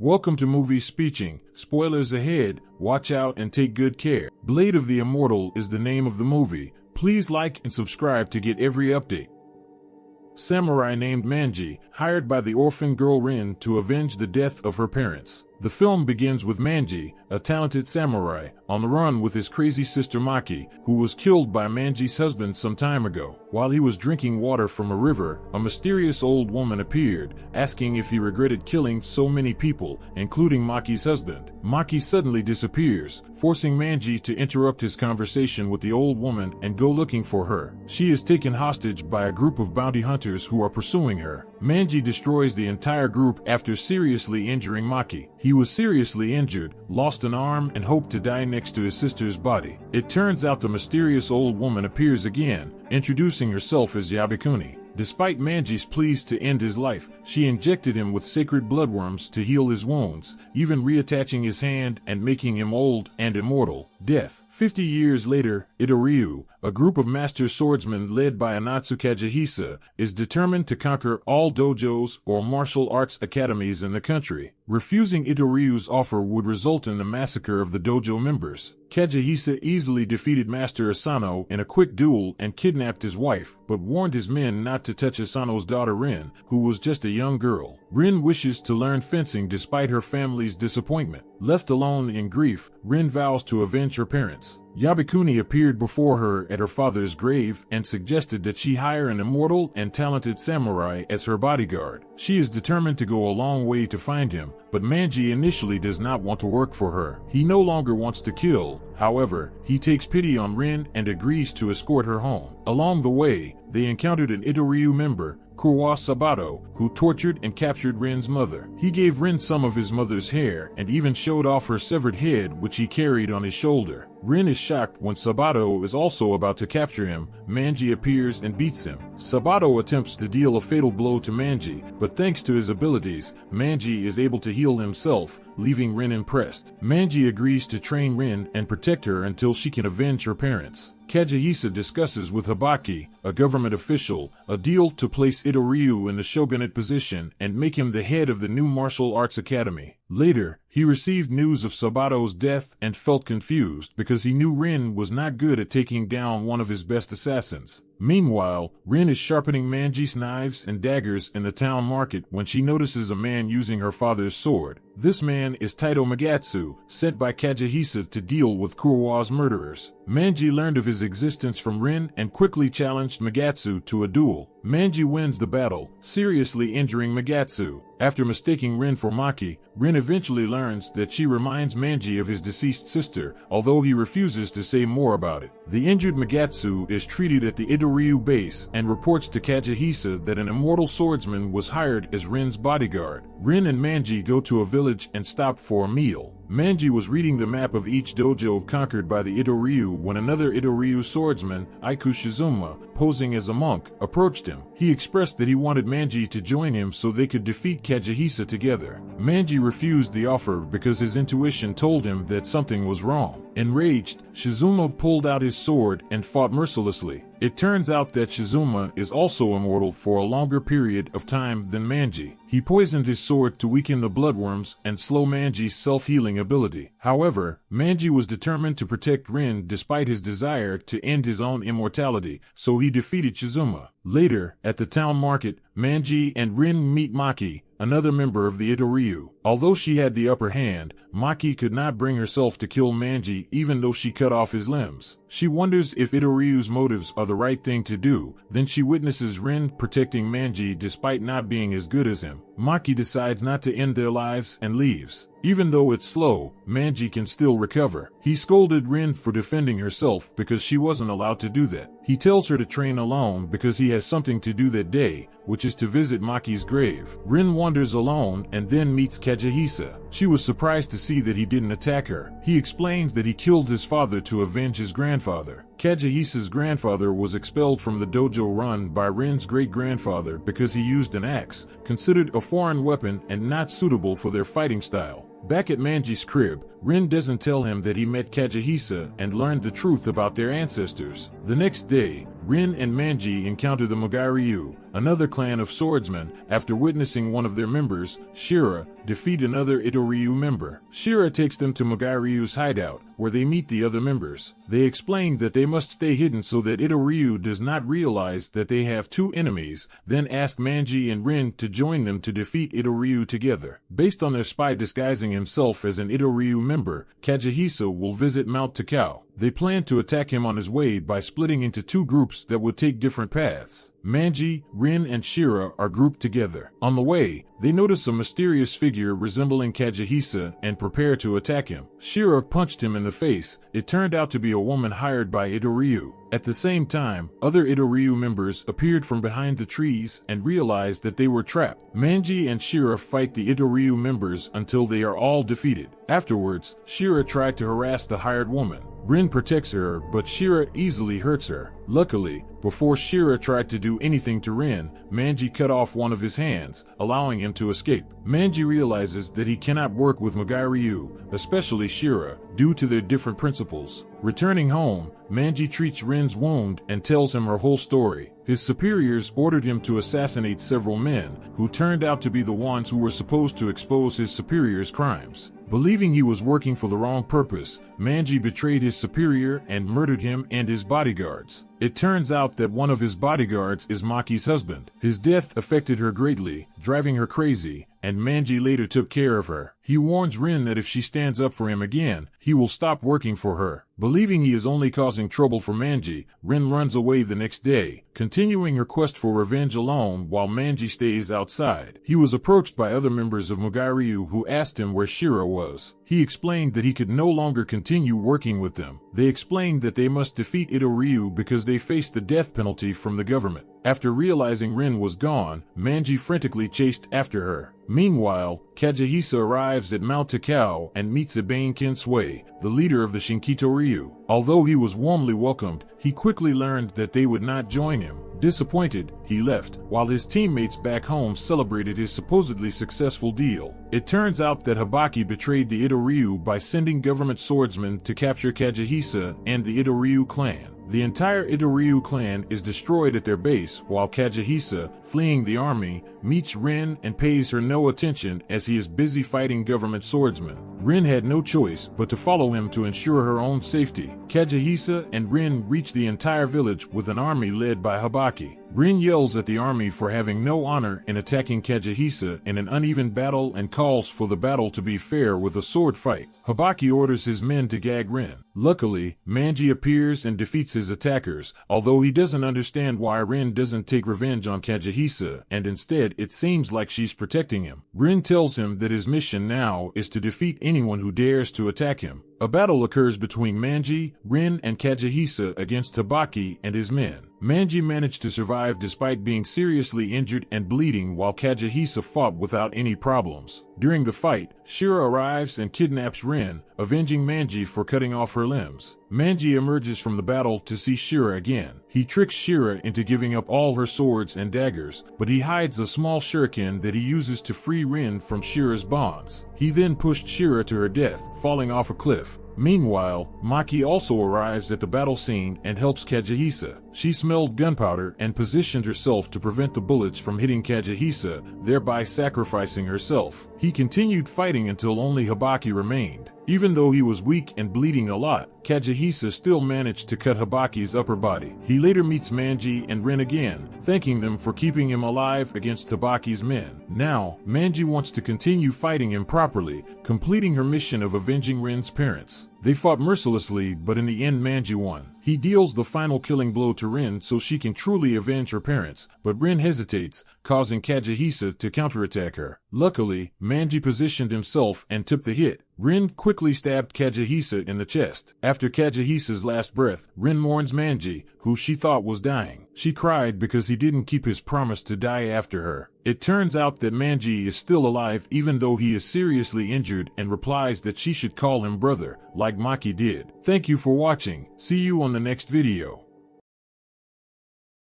Welcome to Movie Speeching. Spoilers ahead, watch out and take good care. Blade of the Immortal is the name of the movie. Please like and subscribe to get every update. Samurai named Manji, hired by the orphan girl Rin to avenge the death of her parents. The film begins with Manji, a talented samurai, on the run with his crazy sister Maki, who was killed by Manji's husband some time ago. While he was drinking water from a river, a mysterious old woman appeared, asking if he regretted killing so many people, including Maki's husband. Maki suddenly disappears, forcing Manji to interrupt his conversation with the old woman and go looking for her. She is taken hostage by a group of bounty hunters who are pursuing her. Manji destroys the entire group after seriously injuring Maki. He was seriously injured, lost an arm, and hoped to die next to his sister's body. It turns out the mysterious old woman appears again, introducing herself as Yabikuni. Despite Manji's pleas to end his life, she injected him with sacred bloodworms to heal his wounds, even reattaching his hand and making him old and immortal. Death. 50 years later, Itto-ryu, a group of master swordsmen led by Anotsu Kagehisa, is determined to conquer all dojos or martial arts academies in the country. Refusing Itto-ryu's offer would result in the massacre of the dojo members. Kagehisa easily defeated Master Asano in a quick duel and kidnapped his wife, but warned his men not to touch Asano's daughter Rin, who was just a young girl. Rin wishes to learn fencing despite her family's disappointment. Left alone in grief, Rin vows to avenge her parents. Yabikuni appeared before her at her father's grave and suggested that she hire an immortal and talented samurai as her bodyguard. She is determined to go a long way to find him, but Manji initially does not want to work for her. He no longer wants to kill. However, he takes pity on Rin and agrees to escort her home. Along the way, they encountered an Itto-ryu member, Kurowa Sabato, who tortured and captured Rin's mother. He gave Rin some of his mother's hair and even showed off her severed head, which he carried on his shoulder. Rin is shocked when Sabato is also about to capture him. Manji appears and beats him. Sabato attempts to deal a fatal blow to Manji, but thanks to his abilities, Manji is able to heal himself, leaving Rin impressed. Manji agrees to train Rin and protect her until she can avenge her parents. Kagehisa discusses with Hibaki, a government official, a deal to place Itto-ryu in the shogunate position and make him the head of the new martial arts academy. Later, he received news of Sabato's death and felt confused because he knew Rin was not good at taking down one of his best assassins. Meanwhile, Rin is sharpening Manji's knives and daggers in the town market when she notices a man using her father's sword. This man is Taito Magatsu, sent by Kagehisa to deal with Kurowa's murderers. Manji learned of his existence from Rin and quickly challenged Magatsu to a duel. Manji wins the battle, seriously injuring Magatsu. After mistaking Rin for Maki, Rin eventually learns that she reminds Manji of his deceased sister, although he refuses to say more about it. The injured Magatsu is treated at the Itto-ryu base and reports to Kagehisa that an immortal swordsman was hired as Rin's bodyguard. Rin and Manji go to a village and stop for a meal. Manji was reading the map of each dojo conquered by the Itto-ryu when another Itto-ryu swordsman, Iku Shizuma, posing as a monk, approached him. He expressed that he wanted Manji to join him so they could defeat Kagehisa together. Manji refused the offer because his intuition told him that something was wrong. Enraged, Shizuma pulled out his sword and fought mercilessly. It turns out that Shizuma is also immortal for a longer period of time than Manji. He poisoned his sword to weaken the bloodworms and slow Manji's self-healing ability. However, Manji was determined to protect Rin despite his desire to end his own immortality, so he defeated Shizuma. Later, at the town market, Manji and Rin meet Maki, another member of the Itto-ryu. Although she had the upper hand, Maki could not bring herself to kill Manji even though she cut off his limbs. She wonders if Itto-ryu's motives are the right thing to do. Then she witnesses Rin protecting Manji despite not being as good as him. Maki decides not to end their lives and leaves. Even though it's slow, Manji can still recover. He scolded Rin for defending herself because she wasn't allowed to do that. He tells her to train alone because he has something to do that day, which is to visit Maki's grave. Rin wanders alone and then meets Kagehisa. She was surprised to see that he didn't attack her. He explains that he killed his father to avenge his grandfather. Kagehisa's grandfather was expelled from the dojo run by Rin's great-grandfather because he used an axe, considered a foreign weapon and not suitable for their fighting style. Back at Manji's crib, Rin doesn't tell him that he met Kagehisa and learned the truth about their ancestors. The next day, Rin and Manji encounter the Mugai-ryu, another clan of swordsmen. After witnessing one of their members, Shira, defeat another Itto-ryu member. Shira takes them to Mugai-ryu's hideout, where they meet the other members. They explain that they must stay hidden so that Itto-ryu does not realize that they have two enemies, then ask Manji and Rin to join them to defeat Itto-ryu together. Based on their spy disguising himself as an Itto-ryu member, Kagehisa will visit Mount Takao. They plan to attack him on his way by splitting into two groups that would take different paths. Manji, Rin, and Shira are grouped together. On the way, they notice a mysterious figure resembling Kagehisa and prepare to attack him. Shira punched him in the face. It turned out to be a woman hired by Itto-ryu. At the same time, other Itto-ryu members appeared from behind the trees and realized that they were trapped. Manji and Shira fight the Itto-ryu members until they are all defeated. Afterwards, Shira tried to harass the hired woman. Rin protects her, but Shira easily hurts her. Luckily, before Shira tried to do anything to Rin, Manji cut off one of his hands, allowing him to escape. Manji realizes that he cannot work with Mugai-ryu, especially Shira, due to their different principles. Returning home, Manji treats Rin's wound and tells him her whole story. His superiors ordered him to assassinate several men, who turned out to be the ones who were supposed to expose his superiors' crimes. Believing he was working for the wrong purpose, Manji betrayed his superior and murdered him and his bodyguards. It turns out that one of his bodyguards is Maki's husband. His death affected her greatly, driving her crazy, and Manji later took care of her. He warns Rin that if she stands up for him again, he will stop working for her. Believing he is only causing trouble for Manji, Rin runs away the next day, continuing her quest for revenge alone while Manji stays outside. He was approached by other members of Mugai-ryu who asked him where Shira was. He explained that he could no longer continue working with them. They explained that they must defeat Itto-ryu because they faced the death penalty from the government. After realizing Rin was gone, Manji frantically chased after her. Meanwhile, Kagehisa arrives at Mount Takao and meets Ibane Kinsui, the leader of the Shinkito-ryu. Although he was warmly welcomed, he quickly learned that they would not join him. Disappointed, he left, while his teammates back home celebrated his supposedly successful deal. It turns out that Hibaki betrayed the Itto-ryu by sending government swordsmen to capture Kagehisa and the Itto-ryu clan. The entire Itto-ryu clan is destroyed at their base, while Kagehisa, fleeing the army, meets Rin and pays her no attention as he is busy fighting government swordsmen. Rin had no choice but to follow him to ensure her own safety. Kagehisa and Rin reach the entire village with an army led by Hibaki. Rin yells at the army for having no honor in attacking Kagehisa in an uneven battle and calls for the battle to be fair with a sword fight. Hibaki orders his men to gag Rin. Luckily, Manji appears and defeats his attackers, although he doesn't understand why Rin doesn't take revenge on Kagehisa, and instead it seems like she's protecting him. Rin tells him that his mission now is to defeat anyone who dares to attack him. A battle occurs between Manji, Rin, and Kagehisa against Hibaki and his men. Manji managed to survive despite being seriously injured and bleeding, while Kagehisa fought without any problems. During the fight, Shira arrives and kidnaps Rin, avenging Manji for cutting off her limbs. Manji emerges from the battle to see Shira again. He tricks Shira into giving up all her swords and daggers, but he hides a small shuriken that he uses to free Rin from Shira's bonds. He then pushed Shira to her death, falling off a cliff. Meanwhile, Maki also arrives at the battle scene and helps Kagehisa. She smelled gunpowder and positioned herself to prevent the bullets from hitting Kagehisa, thereby sacrificing herself. He continued fighting until only Hibaki remained. Even though he was weak and bleeding a lot, Kagehisa still managed to cut Hibaki's upper body. He later meets Manji and Rin again, thanking them for keeping him alive against Hibaki's men. Now, Manji wants to continue fighting him properly, completing her mission of avenging Rin's parents. They fought mercilessly, but in the end Manji won. He deals the final killing blow to Rin so she can truly avenge her parents, but Rin hesitates, causing Kagehisa to counterattack her. Luckily, Manji positioned himself and took the hit. Rin quickly stabbed Kagehisa in the chest. After Kagehisa's last breath, Rin mourns Manji, who she thought was dying. She cried because he didn't keep his promise to die after her. It turns out that Manji is still alive even though he is seriously injured, and replies that she should call him brother, like Maki did. Thank you for watching. See you on the next video.